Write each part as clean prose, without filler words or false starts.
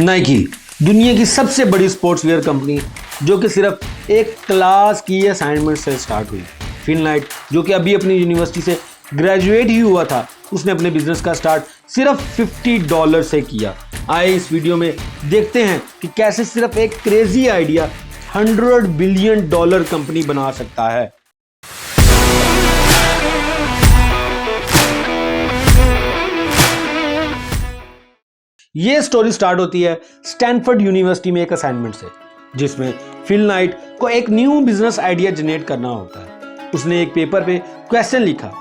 Nike दुनिया की सबसे बड़ी स्पोर्ट्स वेयर कंपनी जो कि सिर्फ एक क्लास की असाइनमेंट से स्टार्ट हुई। फिल नाइट जो कि अभी अपनी यूनिवर्सिटी से ग्रेजुएट ही हुआ था, उसने अपने बिजनेस का स्टार्ट सिर्फ $50 से किया। आए इस वीडियो में देखते हैं कि कैसे सिर्फ एक क्रेजी आइडिया $100 बिलियन कंपनी बना सकता है। ये स्टोरी स्टार्ट होती है स्टैनफोर्ड यूनिवर्सिटी में एक असाइनमेंट से, जिसमें फिल नाइट को एक न्यू बिजनेस आइडिया जनरेट करना होता है। उसने एक पेपर पे क्वेश्चन लिखा,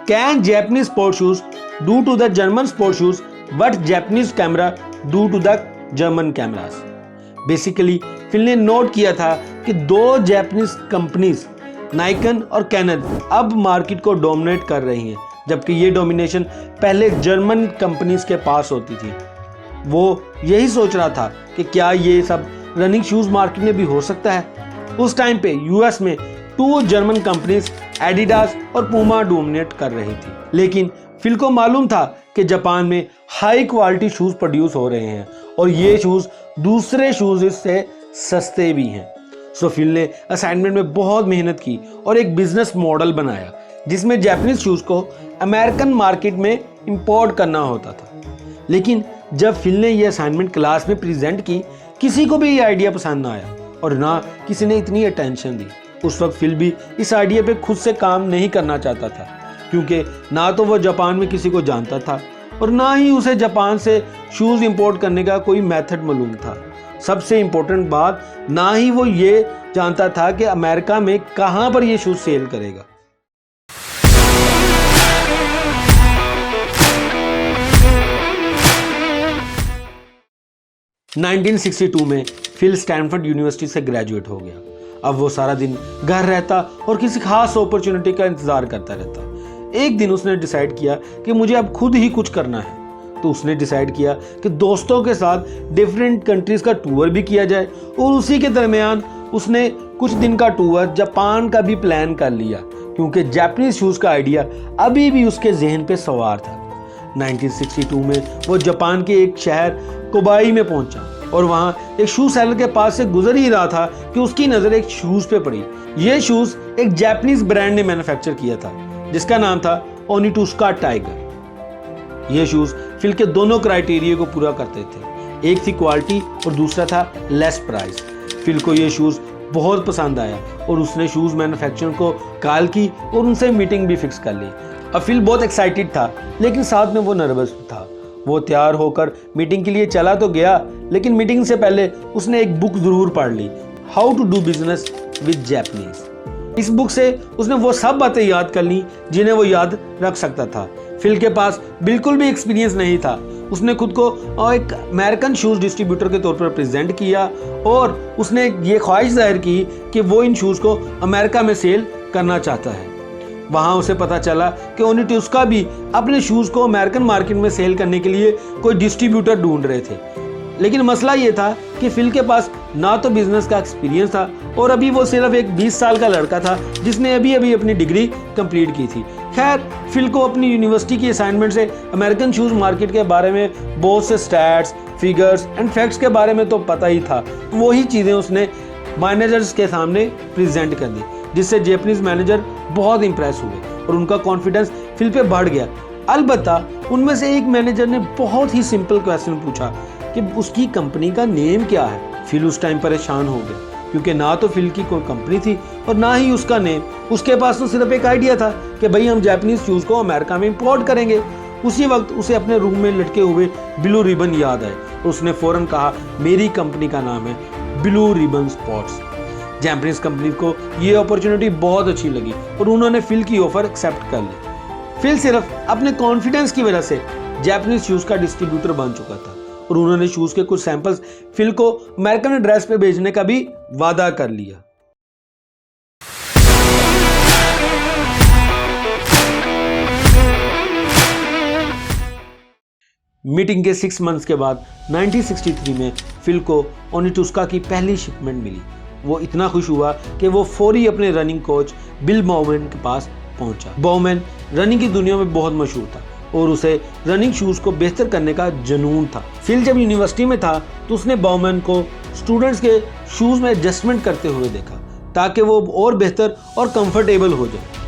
can Japanese sport shoes do to the German sport shoes what Japanese camera do to the German cameras. Basically Phil ने नोट किया था कि दो जैपनीज कंपनीज नाइकन और कैनन अब मार्केट को डोमिनेट कर रही हैं, जबकि ये डोमिनेशन पहले जर्मन कंपनीज के पास होती थी। वो यही सोच रहा था कि क्या ये सब रनिंग शूज मार्केट में भी हो सकता है। उस टाइम पे यूएस में 2 जर्मन कंपनीज एडिडास और पूमा डोमिनेट कर रही थी, लेकिन फिल को मालूम था कि जापान में हाई क्वालिटी शूज प्रोड्यूस हो रहे हैं और ये शूज दूसरे शूज से सस्ते भी हैं। सो फिल ने असाइनमेंट में बहुत मेहनत की और एक बिजनेस मॉडल बनाया जिसमें जापानीज शूज को अमेरिकन मार्केट में इंपोर्ट करना होता था। लेकिन जब फिल ने यह असाइनमेंट क्लास में प्रेजेंट की, किसी को भी ये आइडिया पसंद ना आया और ना किसी ने इतनी अटेंशन दी। उस वक्त फिल भी इस आइडिया पे खुद से काम नहीं करना चाहता था, क्योंकि ना तो वो जापान में किसी को जानता था और ना ही उसे जापान से शूज इंपोर्ट करने का कोई मेथड मालूम था। सबसे इंपॉर्टेंट बात, ना ही वो ये जानता था कि अमेरिका में कहां पर ये शूज सेल करेगा। – 1962 में फिल स्टैनफोर्ड यूनिवर्सिटी से ग्रेजुएट हो गया। अब वो सारा दिन घर रहता और किसी खास अपॉर्चुनिटी का इंतजार करता रहता। एक दिन उसने डिसाइड किया कि मुझे अब खुद ही कुछ करना है, तो उसने डिसाइड किया कि दोस्तों के साथ डिफरेंट कंट्रीज का टूर भी किया जाए और उसी के दरमियान उसने कुछ दिन का टूर जापान का भी प्लान कर लिया, क्योंकि जापानीज शूज का आइडिया अभी भी उसके जहन पे सवार था। 1962 में वो जापान के एक शहर कोबाई में पहुंचा और वहां एक शू सेलर के पास से गुजर ही रहा था कि उसकी नजर एक शूज पे पड़ी। ये शूज एक जापानीज ब्रांड ने मैन्युफैक्चर किया था जिसका नाम था ओनिटसुका टाइगर। ये शूज फिल के दोनों क्राइटेरिया को पूरा करते थे, एक थी क्वालिटी और दूसरा था लेस प्राइस। फिल को ये शूज बहुत पसंद आया और उसने शूज मैन्युफैक्चरर को कॉल की और उनसे मीटिंग भी फिक्स कर ली। अब फिल बहुत एक्साइटेड था, लेकिन साथ में वो नर्वस था। वो तैयार होकर मीटिंग के लिए चला तो गया, लेकिन मीटिंग से पहले उसने एक बुक जरूर पढ़ ली, how to do business with Japanese. इस बुक से उसने वो सब बातें याद कर ली जिन्हें वो याद रख सकता था। फिल के पास बिल्कुल भी एक्सपीरियंस नहीं था। उसने खुद को एक अमेरिकन शूज डिस्ट्रीब्यूटर के तौर पर प्रेजेंट किया और उसने ये ख्वाहिश जाहिर की कि वो इन शूज को अमेरिका में सेल करना चाहता है। वहां उसे पता चला कि ओनिटसुका भी अपने शूज को अमेरिकन मार्केट में सेल करने के लिए कोई डिस्ट्रीब्यूटर ढूंढ रहे थे। लेकिन मसला ये था कि फिल के पास ना तो बिजनेस का एक्सपीरियंस था और अभी वो सिर्फ एक 20 साल का लड़का था जिसने अभी अभी अपनी डिग्री कंप्लीट की थी। खैर, फिल को अपनी यूनिवर्सिटी की असाइनमेंट से अमेरिकन शूज मार्केट के बारे में बहुत से स्टैट्स, फिगर्स एंड फैक्ट्स के बारे में तो पता ही था। वही चीज़ें उसने मैनेजर्स के सामने प्रेजेंट कर दी, जिससे जापानीज मैनेजर बहुत इंप्रेस हुए और उनका कॉन्फिडेंस फिल पे बढ़ गया। अलबत्ता उनमें से एक मैनेजर ने बहुत ही सिंपल क्वेश्चन पूछा कि उसकी कंपनी का नेम क्या है। फिल उस टाइम परेशान हो गया, क्योंकि ना तो फिल की कोई कंपनी थी और ना ही उसका नेम। उसके पास तो सिर्फ एक आइडिया था कि भाई हम जापानीज शूज को अमेरिका में इंपोर्ट करेंगे। उसी वक्त उसे अपने रूम में लटके हुए ब्लू रिबन याद आए और उसने फौरन कहा, मेरी कंपनी का नाम है blue ribbon sports. Japanese company को ये अपॉर्चुनिटी बहुत अच्छी लगी और उन्होंने फिल की ऑफर एक्सेप्ट कर ली। फिल सिर्फ अपने कॉन्फिडेंस की वजह से जापानीज शूज का डिस्ट्रीब्यूटर बन चुका था और उन्होंने शूज के कुछ सैंपल्स फिल को अमेरिकन एड्रेस पे भेजने का भी वादा कर लिया। मीटिंग के 6 मंथ्स के बाद 1963 में फिल को ओनिटसुका की पहली शिपमेंट मिली। वो इतना खुश हुआ कि वो फौरी अपने रनिंग कोच बिल बाउमैन के पास पहुंचा। बाउमैन रनिंग की दुनिया में बहुत मशहूर था, और उसे रनिंग शूज़ को बेहतर करने का जुनून था। फिल जब यूनिवर्सिटी में था तो उसने बाउमैन को स्टूडेंट्स के शूज़ में एडजस्टमेंट करते हुए देखा ताकि वो और बेहतर और कंफर्टेबल हो जाए।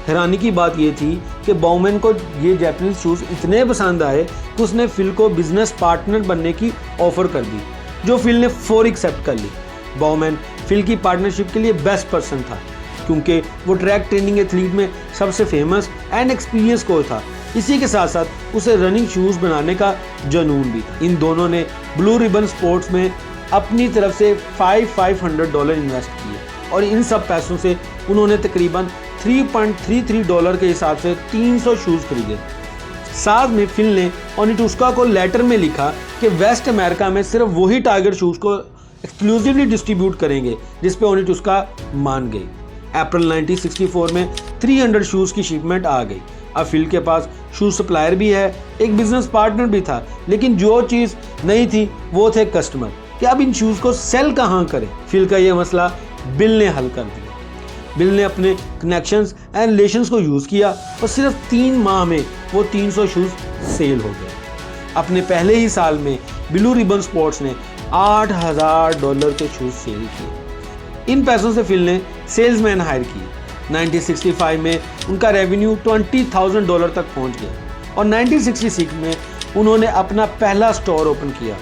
हैरानी की बात यह थी कि बाउमैन को ये जापानीज शूज़ इतने पसंद आए कि उसने फिल को बिजनेस पार्टनर बनने की ऑफर कर दी, जो फिल ने फौरी एक्सेप्ट कर ली। बाउमैन फिल की पार्टनरशिप के लिए बेस्ट पर्सन था क्योंकि वो ट्रैक ट्रेनिंग एथलीट में सबसे फेमस एंड एक्सपीरियंस कोच था। इसी के साथ साथ उसे रनिंग शूज़ बनाने का जुनून भी था। इन दोनों ने ब्लू रिबन स्पोर्ट्स में अपनी तरफ से $500 इन्वेस्ट किए और इन सब पैसों से उन्होंने तकरीबन $3.33 के हिसाब से 300 शूज़ खरीदे। साथ में फिल ने ओनिटुस्का को लेटर में लिखा कि वेस्ट अमेरिका में सिर्फ वही टाइगर शूज़ को एक्सक्लूसिवली डिस्ट्रीब्यूट करेंगे, जिस पे ओनिटुस्का मान गई। अप्रैल 1964 में 300 शूज़ की शिपमेंट आ गई। अब फिल के पास शूज़ सप्लायर भी है, एक बिजनेस पार्टनर भी था, लेकिन जो चीज़ नहीं थी वो थे कस्टमर कि अब इन शूज़ को सेल कहाँ करें। फिल का ये मसला बिल ने हल कर दिया। बिल ने अपने कनेक्शंस एंड रिलेशंस को यूज़ किया और सिर्फ 3 माह में वो 300 शूज़ सेल हो गए। अपने पहले ही साल में ब्लू रिबन स्पोर्ट्स ने $8,000 के शूज़ सेल किए। इन पैसों से फिल ने सेल्समैन हायर किए। 1965 में उनका रेवेन्यू $20,000 तक पहुंच गया और 1966 में उन्होंने अपना पहला स्टोर ओपन किया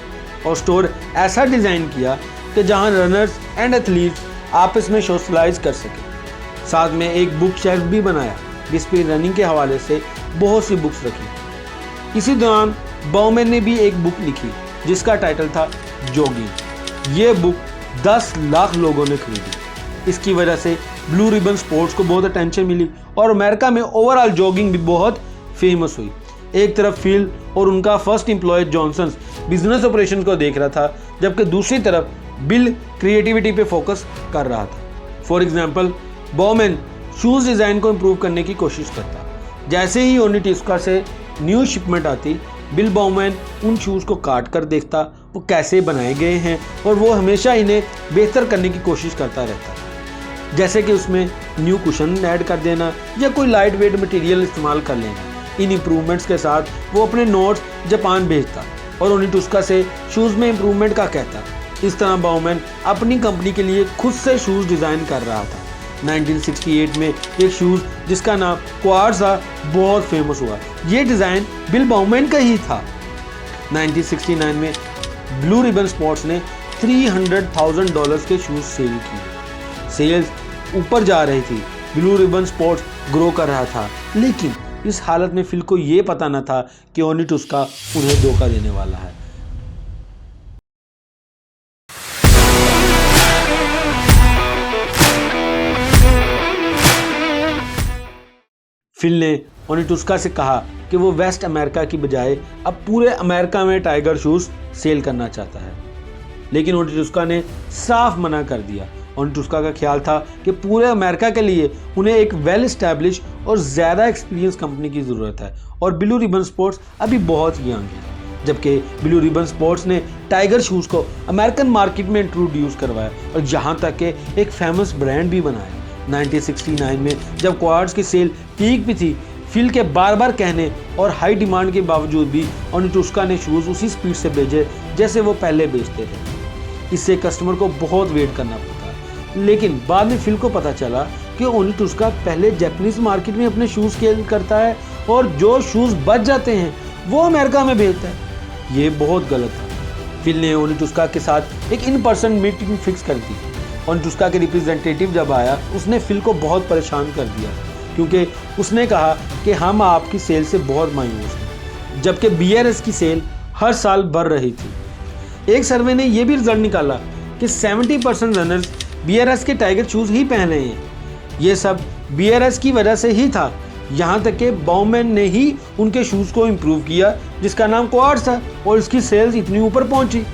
और स्टोर ऐसा डिज़ाइन किया कि जहां रनर्स एंड एथलीट्स आपस में सोशलाइज कर सके। साथ में एक बुक शेल्फ भी बनाया जिस पर रनिंग के हवाले से बहुत सी बुक्स रखी। इसी दौरान बाउमैन ने भी एक बुक लिखी जिसका टाइटल था जॉगिंग। ये बुक 10 लाख लोगों ने खरीदी। इसकी वजह से ब्लू रिबन स्पोर्ट्स को बहुत अटेंशन मिली और अमेरिका में ओवरऑल जॉगिंग भी बहुत फेमस हुई। एक तरफ फिल और उनका first employ Johnson business operation को देख रहा था, जबकि दूसरी तरफ बिल क्रिएटिविटी पे फोकस कर रहा था। फॉर एग्जांपल, बाउमैन शूज़ डिज़ाइन को इम्प्रूव करने की कोशिश करता। जैसे ही ओनिटुस्का से न्यू शिपमेंट आती, बिल बाउमैन उन शूज़ को काट कर देखता वो कैसे बनाए गए हैं और वो हमेशा इन्हें बेहतर करने की कोशिश करता रहता, जैसे कि उसमें न्यू कुशन ऐड कर देना या कोई लाइट वेट मटेरियल इस्तेमाल कर लेना। इन इम्प्रूवमेंट्स के साथ वो अपने नोट्स जापान भेजता और ओनिटुस्का से शूज़ में इम्प्रूवमेंट का कहता। इस तरह बाउमैन अपनी कंपनी के लिए खुद से शूज़ डिज़ाइन कर रहा था। 1968 में एक शूज़ जिसका नाम क्वार्ट्ज था बहुत फेमस हुआ। ये डिज़ाइन बिल बाउमैन का ही था। 1969 में ब्लू रिबन स्पोर्ट्स ने $300,000 के शूज़ सेल किए। सेल्स ऊपर जा रही थी, ब्लू रिबन स्पोर्ट्स ग्रो कर रहा था, लेकिन इस हालत में फिल को ये पता न था कि ओनिटुस्का उन्हें धोखा देने वाला है। फिल ने ओनिटुस्का से कहा कि वो वेस्ट अमेरिका की बजाय अब पूरे अमेरिका में टाइगर शूज़ सेल करना चाहता है, लेकिन ओनिटुस्का ने साफ मना कर दिया। ओनिटुस्का का ख्याल था कि पूरे अमेरिका के लिए उन्हें एक वेल एस्टैब्लिश और ज़्यादा एक्सपीरियंस कंपनी की ज़रूरत है और ब्लू रिबन स्पोर्ट्स अभी बहुत यंग है। जबकि ब्लू रिबन स्पोर्ट्स ने टाइगर शूज़ को अमेरिकन मार्केट में इंट्रोड्यूस करवाया और यहाँ तक कि एक फेमस ब्रांड भी बनाया। 1969 में जब क्वार्ट्ज की सेल पीक पे थी, फिल के बार बार कहने और हाई डिमांड के बावजूद भी ओनिटुस्का ने शूज़ उसी स्पीड से भेजे जैसे वो पहले बेचते थे। इससे कस्टमर को बहुत वेट करना पड़ता, लेकिन बाद में फिल को पता चला कि ओनिटुस्का पहले जापानीज मार्केट में अपने शूज़ सेल करता है और जो शूज़ बच जाते हैं वो अमेरिका में भेजता है। ये बहुत गलत था। फिल ने ओनिटुस्का के साथ एक इन पर्सन मीटिंग फिक्स कर दी। ओनिटुस्का के रिप्रेजेंटेटिव जब आया, उसने फिल को बहुत परेशान कर दिया क्योंकि उसने कहा कि हम आपकी सेल से बहुत मायूस हैं, जबकि BRS की सेल हर साल बढ़ रही थी। एक सर्वे ने यह भी रिजल्ट निकाला कि 70% रनर्स BRS के टाइगर शूज़ ही पहन रहे हैं। ये सब BRS की वजह से ही था। यहाँ तक कि बाउमैन ने ही उनके शूज़ को इम्प्रूव किया जिसका नाम क्वार्ट्ज था और इसकी सेल्स इतनी ऊपर पहुँची।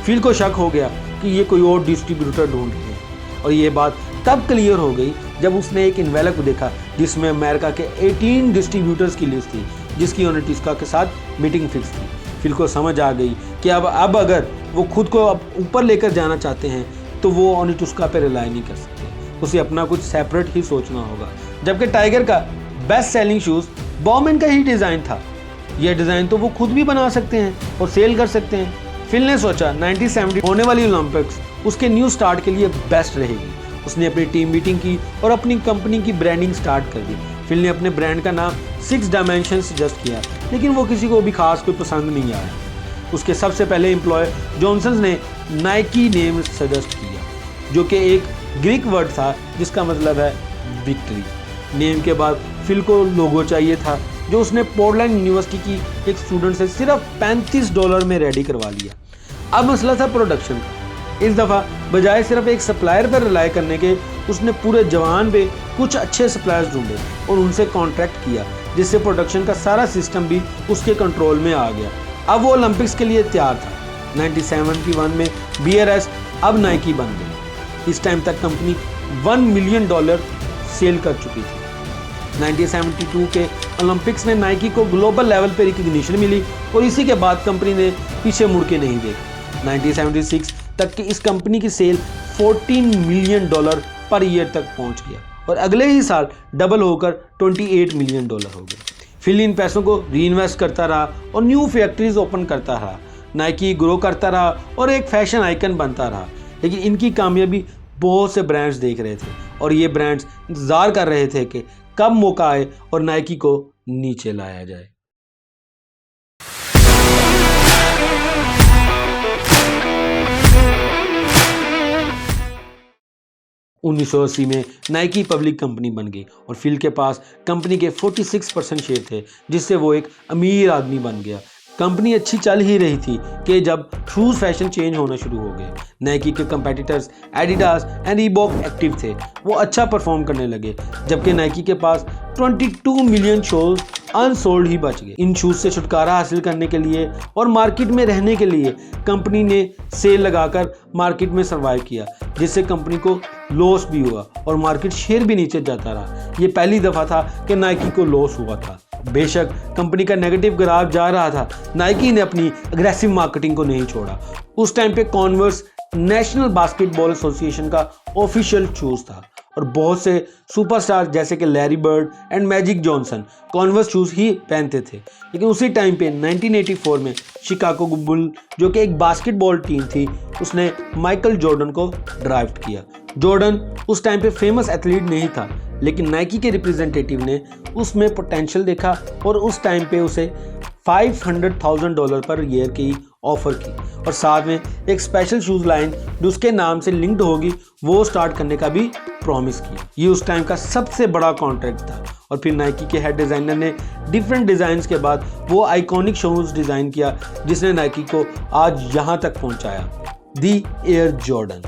फिल को शक हो गया कि ये कोई और डिस्ट्रीब्यूटर ढूंढ रहे हैं और ये बात तब क्लियर हो गई जब उसने एक इन्वेलप देखा जिसमें अमेरिका के 18 डिस्ट्रीब्यूटर्स की लिस्ट थी, जिसकी ओनिटुस्का के साथ मीटिंग फिक्स थी। फिल को समझ आ गई कि अब अगर वो खुद को अब ऊपर लेकर जाना चाहते हैं तो वो ओनिटुस्का पे रिलाई नहीं कर सकते, उसे अपना कुछ सेपरेट ही सोचना होगा। जबकि टाइगर का बेस्ट सेलिंग शूज़ बॉमैन का ही डिज़ाइन था। यह डिज़ाइन तो वो खुद भी बना सकते हैं और सेल कर सकते हैं। फिल ने सोचा 1970 होने वाली ओलंपिक्स उसके न्यू स्टार्ट के लिए बेस्ट रहेगी। उसने अपनी टीम मीटिंग की और अपनी कंपनी की ब्रांडिंग स्टार्ट कर दी। फिल ने अपने ब्रांड का नाम 6 डायमेंशन सजेस्ट किया, लेकिन वो किसी को भी खास कोई पसंद नहीं आया। उसके सबसे पहले एम्प्लॉय जॉनसन ने नाइकी नेम सजेस्ट किया, जो कि एक ग्रीक वर्ड था जिसका मतलब है विक्ट्री। नेम के बाद फिल को लोगो चाहिए था, जो उसने पोर्टलैंड यूनिवर्सिटी की एक स्टूडेंट से सिर्फ $35 में रेडी करवा लिया। अब मसला था प्रोडक्शन का। इस दफ़ा बजाय सिर्फ एक सप्लायर पर रिलाई करने के, उसने पूरे जवान पे कुछ अच्छे सप्लायर्स ढूंढे और उनसे कॉन्ट्रैक्ट किया, जिससे प्रोडक्शन का सारा सिस्टम भी उसके कंट्रोल में आ गया। अब वो ओलंपिक्स के लिए तैयार था। 1971 में BRS अब नाइकी बन गई। इस टाइम तक कंपनी $1 मिलियन सेल कर चुकी थी। 1972 के ओलंपिक्स में नाइकी को ग्लोबल लेवल पर रिकग्निशन मिली और इसी के बाद कंपनी ने पीछे मुड़ के नहीं देखा। 1976 तक की इस कंपनी की सेल $14 मिलियन पर ईयर तक पहुंच गया और अगले ही साल डबल होकर $28 मिलियन हो गए। फिल इन पैसों को रीइन्वेस्ट करता रहा और न्यू फैक्ट्रीज ओपन करता रहा। नाइकी ग्रो करता रहा और एक फैशन आइकन बनता रहा। लेकिन इनकी कामयाबी बहुत से ब्रांड्स देख रहे थे और ये ब्रांड्स इंतजार कर रहे थे कि कब मौका आए और नाइकी को नीचे लाया जाए। 1980 में नाइकी पब्लिक कंपनी बन गई और फिल के पास कंपनी के 46% शेयर थे, जिससे वो एक अमीर आदमी बन गया। कंपनी अच्छी चल ही रही थी कि जब शूज़ फैशन चेंज होना शुरू हो गए। नाइकी के competitors Adidas and Reebok active थे, वो अच्छा परफॉर्म करने लगे, जबकि नाइकी के पास 22 मिलियन शूज़ अनसोल्ड ही बच गए। इन शूज़ से छुटकारा हासिल करने के लिए और मार्केट में रहने के लिए कंपनी ने सेल लगाकर मार्केट में सर्वाइव किया, जिससे कंपनी को लॉस भी हुआ और मार्केट शेयर भी नीचे जाता रहा। ये पहली दफ़ा था कि नाइकी को लॉस हुआ था। बेशक कंपनी का नेगेटिव ग्राफ जा रहा था, नाइकी ने अपनी अग्रेसिव मार्केटिंग को नहीं छोड़ा। उस टाइम पे कॉन्वर्स नेशनल बास्केटबॉल एसोसिएशन का ऑफिशियल शूज़ था और बहुत से सुपरस्टार जैसे कि Larry Bird and Magic Johnson Converse shoes ही पहनते थे। लेकिन उसी टाइम पे 1984 में शिकागो बुल, जो कि एक बास्केटबॉल टीम थी, उसने माइकल जॉर्डन को ड्राफ्ट किया। जॉर्डन उस टाइम पे फेमस एथलीट नहीं था, लेकिन नाइकी के रिप्रेजेंटेटिव ने उसमें पोटेंशियल देखा और उस टाइम पे उसे $500,000 पर ईयर की ऑफर की और साथ में एक स्पेशल शूज़ लाइन जो उसके नाम से लिंक्ड होगी वो स्टार्ट करने का भी प्रॉमिस किया। ये उस टाइम का सबसे बड़ा कॉन्ट्रैक्ट था और फिर नाइकी के हेड डिज़ाइनर ने डिफरेंट डिज़ाइंस के बाद वो आइकॉनिक शूज़ डिज़ाइन किया जिसने नाइकी को आज यहाँ तक पहुँचाया, दी एयर जॉर्डन।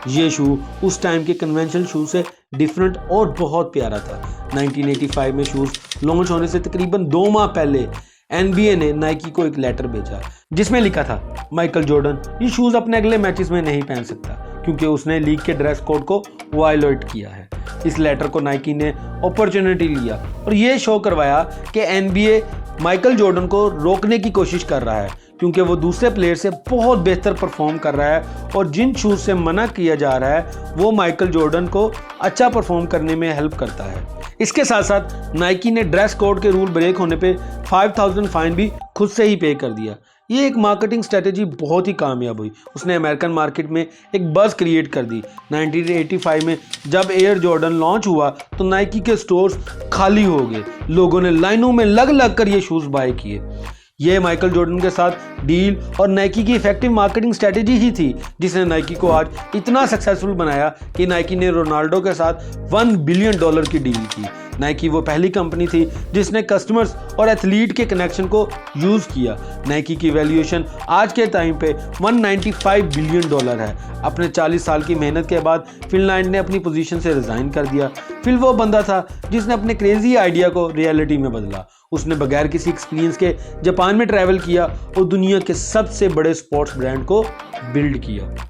ये शू उस टाइम के कन्वेंशनल शू से डिफरेंट और बहुत प्यारा था। 1985 में शूज़ लॉन्च होने से तकरीबन 2 माह पहले NBA ने नाइकी को एक लेटर भेजा जिसमें लिखा था, माइकल जॉर्डन ये शूज़ अपने अगले मैचेस में नहीं पहन सकता क्योंकि उसने लीग के ड्रेस कोड को वायलेट किया है। इस लेटर को नाइकी ने अपॉर्चुनिटी लिया और ये शो करवाया कि NBA माइकल जॉर्डन को रोकने की कोशिश कर रहा है क्योंकि वो दूसरे प्लेयर से बहुत बेहतर परफॉर्म कर रहा है और जिन शूज़ से मना किया जा रहा है वो माइकल जॉर्डन को अच्छा परफॉर्म करने में हेल्प करता है। इसके साथ साथ नाइकी ने ड्रेस कोड के रूल ब्रेक होने पे 5,000 फाइन भी खुद से ही पे कर दिया। ये एक मार्केटिंग स्ट्रेटेजी बहुत ही कामयाब हुई। उसने अमेरिकन मार्केट में एक बज़ क्रिएट कर दी। 1985 में जब एयर जॉर्डन लॉन्च हुआ तो नाइकी के स्टोर्स खाली हो गए। लोगों ने लाइनों में लग लग कर ये शूज़ बाय किए। यह माइकल जॉर्डन के साथ डील और नाइकी की इफेक्टिव मार्केटिंग स्ट्रेटेजी ही थी जिसने नाइकी को आज इतना सक्सेसफुल बनाया कि नाइकी ने रोनाल्डो के साथ $1 बिलियन की डील की। नाइकी वो पहली कंपनी थी जिसने कस्टमर्स और एथलीट के कनेक्शन को यूज़ किया। नाइकी की वैल्यूएशन आज के टाइम पे $195 बिलियन है। अपने 40 साल की मेहनत के बाद फिल नाइट ने अपनी पोजीशन से रिज़ाइन कर दिया। फिल वो बंदा था जिसने अपने क्रेजी आइडिया को रियलिटी में बदला। उसने बगैर किसी एक्सपीरियंस के जापान में ट्रैवल किया और दुनिया के सबसे बड़े स्पोर्ट्स ब्रांड को बिल्ड किया।